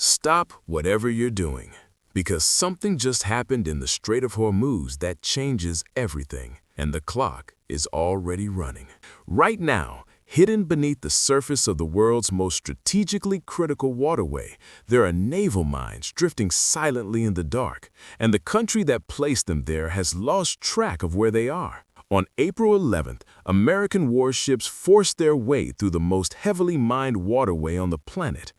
Stop whatever you're doing, because something just happened in the Strait of Hormuz that changes everything, and the clock is already running. Right now, hidden beneath the surface of the world's most strategically critical waterway, there are naval mines drifting silently in the dark, and the country that placed them there has lost track of where they are. On April 11th, American warships forced their way through the most heavily mined waterway on the planet.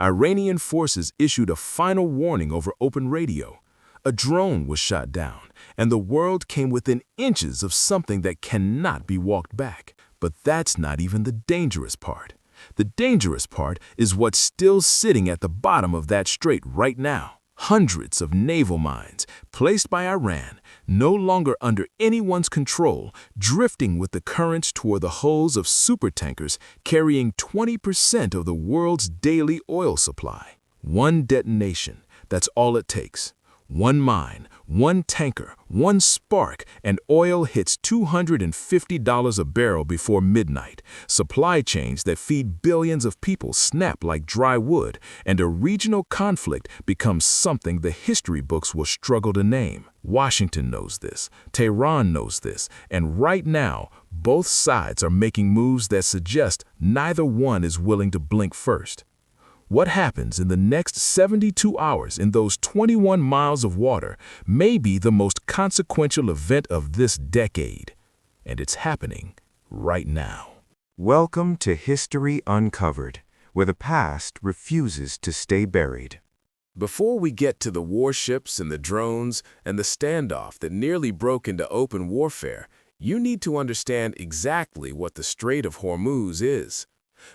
Iranian forces issued a final warning over open radio. A drone was shot down, and the world came within inches of something that cannot be walked back. But that's not even the dangerous part. The dangerous part is what's still sitting at the bottom of that strait right now. Hundreds of naval mines, placed by Iran, no longer under anyone's control, drifting with the currents toward the hulls of supertankers carrying 20% of the world's daily oil supply. One detonation, that's all it takes. One mine, one tanker, one spark, and oil hits $250 a barrel before midnight. Supply chains that feed billions of people snap like dry wood, and a regional conflict becomes something the history books will struggle to name. Washington knows this, Tehran knows this, and right now, both sides are making moves that suggest neither one is willing to blink first. What happens in the next 72 hours in those 21 miles of water may be the most consequential event of this decade. And it's happening right now. Welcome to History Uncovered, where the past refuses to stay buried. Before we get to the warships and the drones and the standoff that nearly broke into open warfare, you need to understand exactly what the Strait of Hormuz is.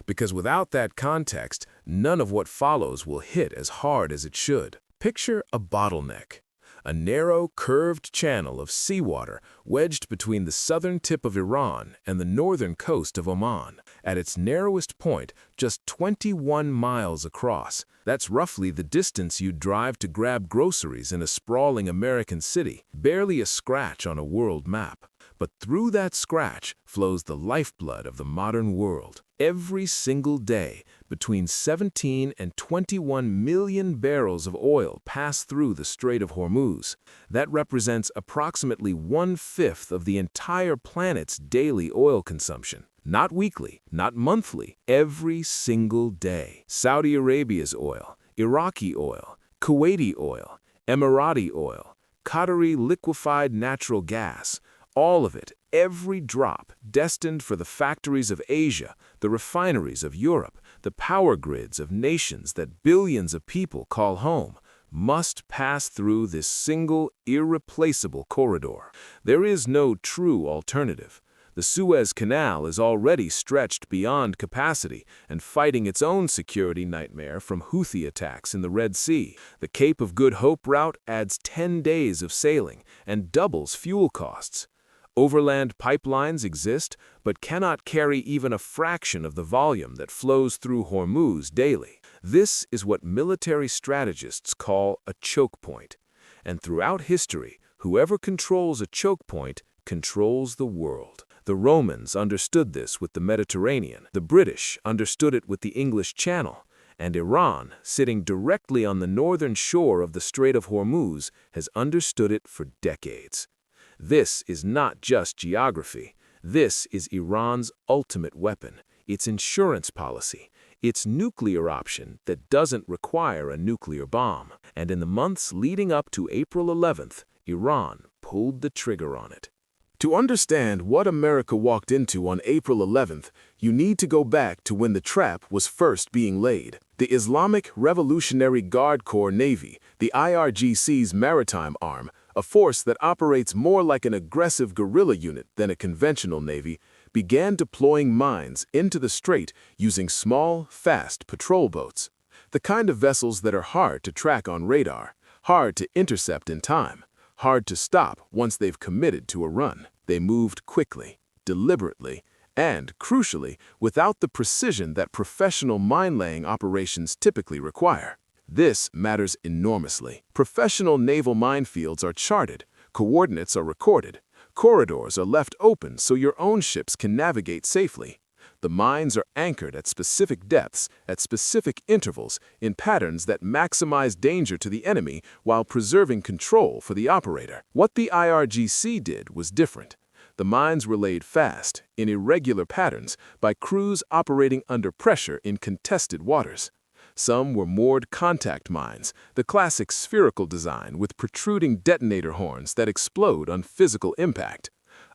Because without that context, none of what follows will hit as hard as it should. Picture a bottleneck, a narrow, curved channel of seawater wedged between the southern tip of Iran and the northern coast of Oman. At its narrowest point, just 21 miles across. That's roughly the distance you'd drive to grab groceries in a sprawling American city, barely a scratch on a world map. But through that scratch flows the lifeblood of the modern world. Every single day, between 17 and 21 million barrels of oil pass through the Strait of Hormuz. That represents approximately 1/5 of the entire planet's daily oil consumption. Not weekly, not monthly, every single day. Saudi Arabia's oil, Iraqi oil, Kuwaiti oil, Emirati oil, Qatari liquefied natural gas, all of it, every drop, destined for the factories of Asia, the refineries of Europe, the power grids of nations that billions of people call home, must pass through this single, irreplaceable corridor. There is no true alternative. The Suez Canal is already stretched beyond capacity and fighting its own security nightmare from Houthi attacks in the Red Sea. The Cape of Good Hope route adds 10 days of sailing and doubles fuel costs. Overland pipelines exist, but cannot carry even a fraction of the volume that flows through Hormuz daily. This is what military strategists call a choke point. And throughout history, whoever controls a choke point controls the world. The Romans understood this with the Mediterranean, the British understood it with the English Channel, and Iran, sitting directly on the northern shore of the Strait of Hormuz, has understood it for decades. This is not just geography. This is Iran's ultimate weapon, its insurance policy, its nuclear option that doesn't require a nuclear bomb. And in the months leading up to April 11th, Iran pulled the trigger on it. To understand what America walked into on April 11th, you need to go back to when the trap was first being laid. The Islamic Revolutionary Guard Corps Navy, the IRGC's maritime arm, a force that operates more like an aggressive guerrilla unit than a conventional navy, began deploying mines into the strait using small, fast patrol boats. The kind of vessels that are hard to track on radar, hard to intercept in time, hard to stop once they've committed to a run. They moved quickly, deliberately, and, crucially, without the precision that professional mine-laying operations typically require. This matters enormously. Professional naval minefields are charted, coordinates are recorded, corridors are left open so your own ships can navigate safely. The mines are anchored at specific depths, at specific intervals, in patterns that maximize danger to the enemy while preserving control for the operator. What the IRGC did was different. The mines were laid fast, in irregular patterns, by crews operating under pressure in contested waters. Some were moored contact mines, the classic spherical design with protruding detonator horns that explode on physical impact.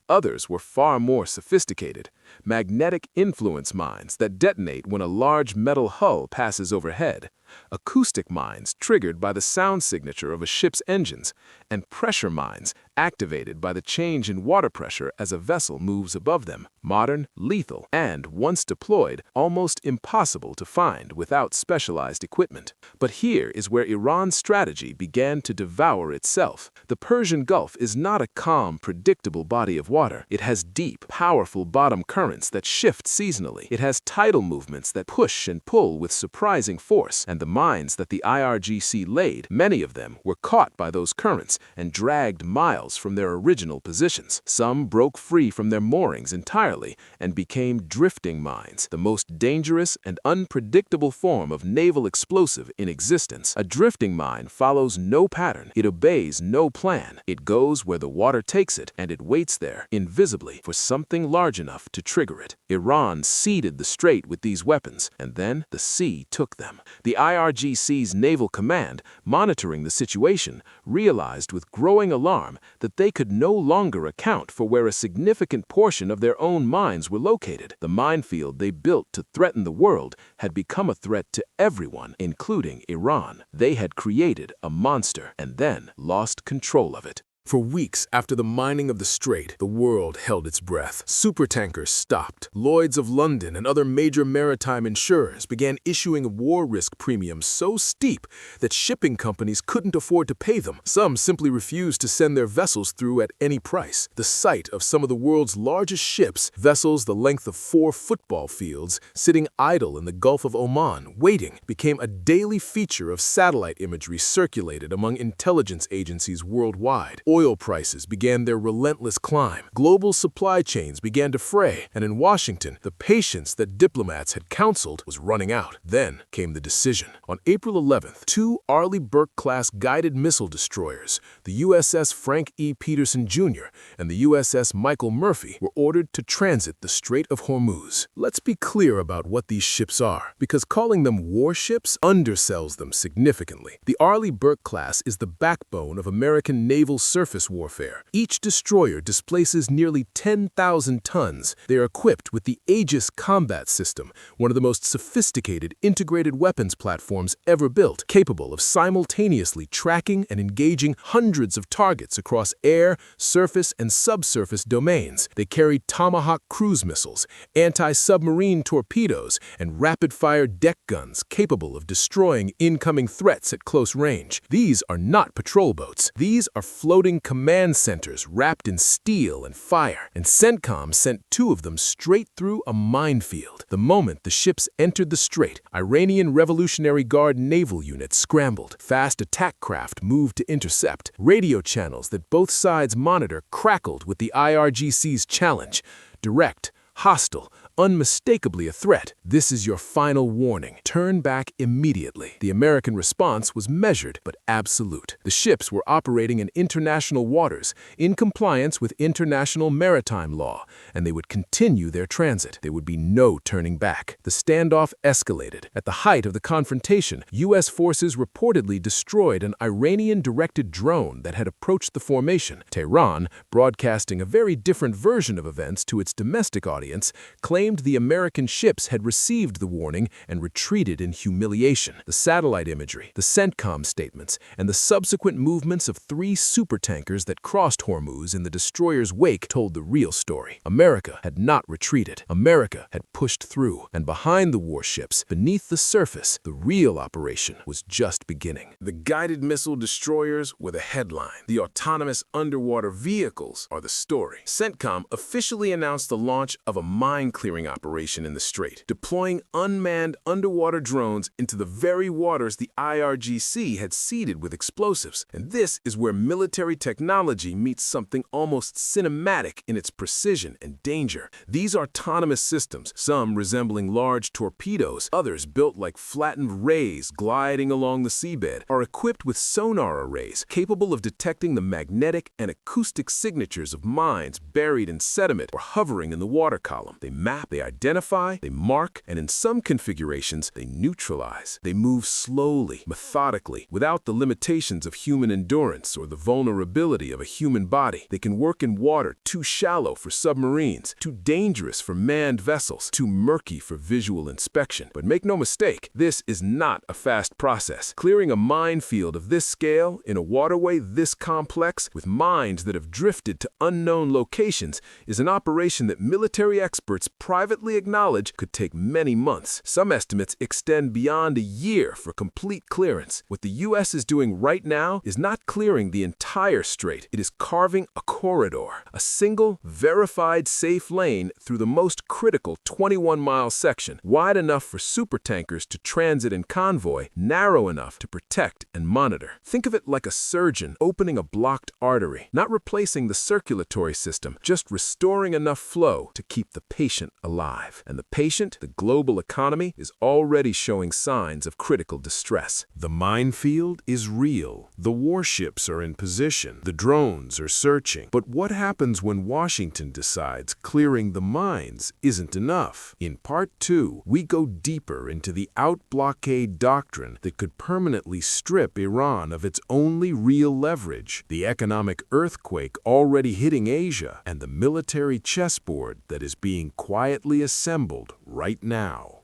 Others were far more sophisticated, magnetic influence mines that detonate when a large metal hull passes overhead, acoustic mines triggered by the sound signature of a ship's engines, and pressure mines activated by the change in water pressure as a vessel moves above them. Modern, lethal, and, once deployed, almost impossible to find without specialized equipment. But here is where Iran's strategy began to devour itself. The Persian Gulf is not a calm, predictable body of water. It has deep, powerful bottom currents that shift seasonally. It has tidal movements that push and pull with surprising force, and the mines that the IRGC laid, many of them, were caught by those currents and dragged miles from their original positions. Some broke free from their moorings entirely and became drifting mines, the most dangerous and unpredictable form of naval explosive in existence. A drifting mine follows no pattern. It obeys no plan. It goes where the water takes it, and it waits there, invisibly, for something large enough to trigger it. Iran seeded the strait with these weapons, and then the sea took them. The IRGC's Naval Command, monitoring the situation, realized with growing alarm that they could no longer account for where a significant portion of their own mines were located. The minefield they built to threaten the world had become a threat to everyone, including Iran. They had created a monster and then lost control of it. For weeks after the mining of the strait, the world held its breath. Supertankers stopped. Lloyd's of London and other major maritime insurers began issuing war risk premiums so steep that shipping companies couldn't afford to pay them. Some simply refused to send their vessels through at any price. The sight of some of the world's largest ships, vessels the length of 4 football fields, sitting idle in the Gulf of Oman, waiting, became a daily feature of satellite imagery circulated among intelligence agencies worldwide. Oil prices began their relentless climb. Global supply chains began to fray, and in Washington, the patience that diplomats had counseled was running out. Then came the decision. On April 11th, 2 Arleigh Burke-class guided missile destroyers, the USS Frank E. Peterson Jr. and the USS Michael Murphy, were ordered to transit the Strait of Hormuz. Let's be clear about what these ships are, because calling them warships undersells them significantly. The Arleigh Burke class is the backbone of American naval surface warfare. Each destroyer displaces nearly 10,000 tons. They are equipped with the Aegis combat system, one of the most sophisticated integrated weapons platforms ever built, capable of simultaneously tracking and engaging hundreds of targets across air, surface, and subsurface domains. They carry Tomahawk cruise missiles, anti-submarine torpedoes, and rapid-fire deck guns capable of destroying incoming threats at close range. These are not patrol boats. These are floating command centers wrapped in steel and fire, and CENTCOM sent 2 of them straight through a minefield. The moment the ships entered the strait, Iranian Revolutionary Guard naval units scrambled. Fast attack craft moved to intercept. Radio channels that both sides monitor crackled with the IRGC's challenge. Direct, hostile, unmistakably a threat. This is your final warning. Turn back immediately. The American response was measured but absolute. The ships were operating in international waters, in compliance with international maritime law, and they would continue their transit. There would be no turning back. The standoff escalated. At the height of the confrontation, U.S. forces reportedly destroyed an Iranian-directed drone that had approached the formation. Tehran, broadcasting a very different version of events to its domestic audience, claimed the American ships had received the warning and retreated in humiliation. The satellite imagery, the CENTCOM statements, and the subsequent movements of 3 supertankers that crossed Hormuz in the destroyer's wake told the real story. America had not retreated. America had pushed through, and behind the warships, beneath the surface, the real operation was just beginning. The guided missile destroyers were the headline. The autonomous underwater vehicles are the story. CENTCOM officially announced the launch of a mine clearing clearing operation in the strait, deploying unmanned underwater drones into the very waters the IRGC had seeded with explosives. And this is where military technology meets something almost cinematic in its precision and danger. These autonomous systems, some resembling large torpedoes, others built like flattened rays gliding along the seabed, are equipped with sonar arrays capable of detecting the magnetic and acoustic signatures of mines buried in sediment or hovering in the water column. They map, they identify, they mark, and in some configurations, they neutralize. They move slowly, methodically, without the limitations of human endurance or the vulnerability of a human body. They can work in water too shallow for submarines, too dangerous for manned vessels, too murky for visual inspection. But make no mistake, this is not a fast process. Clearing a minefield of this scale in a waterway this complex with mines that have drifted to unknown locations is an operation that military experts privately acknowledge could take many months. Some estimates extend beyond a year for complete clearance. What the U.S. is doing right now is not clearing the entire strait. It is carving a corridor, a single, verified, safe lane through the most critical 21-mile section, wide enough for supertankers to transit in convoy, narrow enough to protect and monitor. Think of it like a surgeon opening a blocked artery, not replacing the circulatory system, just restoring enough flow to keep the patient alive. And the patient, the global economy, is already showing signs of critical distress. The minefield is real. The warships are in position. The drones are searching. But what happens when Washington decides clearing the mines isn't enough? In Part 2, we go deeper into the out-blockade doctrine that could permanently strip Iran of its only real leverage, the economic earthquake already hitting Asia, and the military chessboard that is being quietly assembled right now.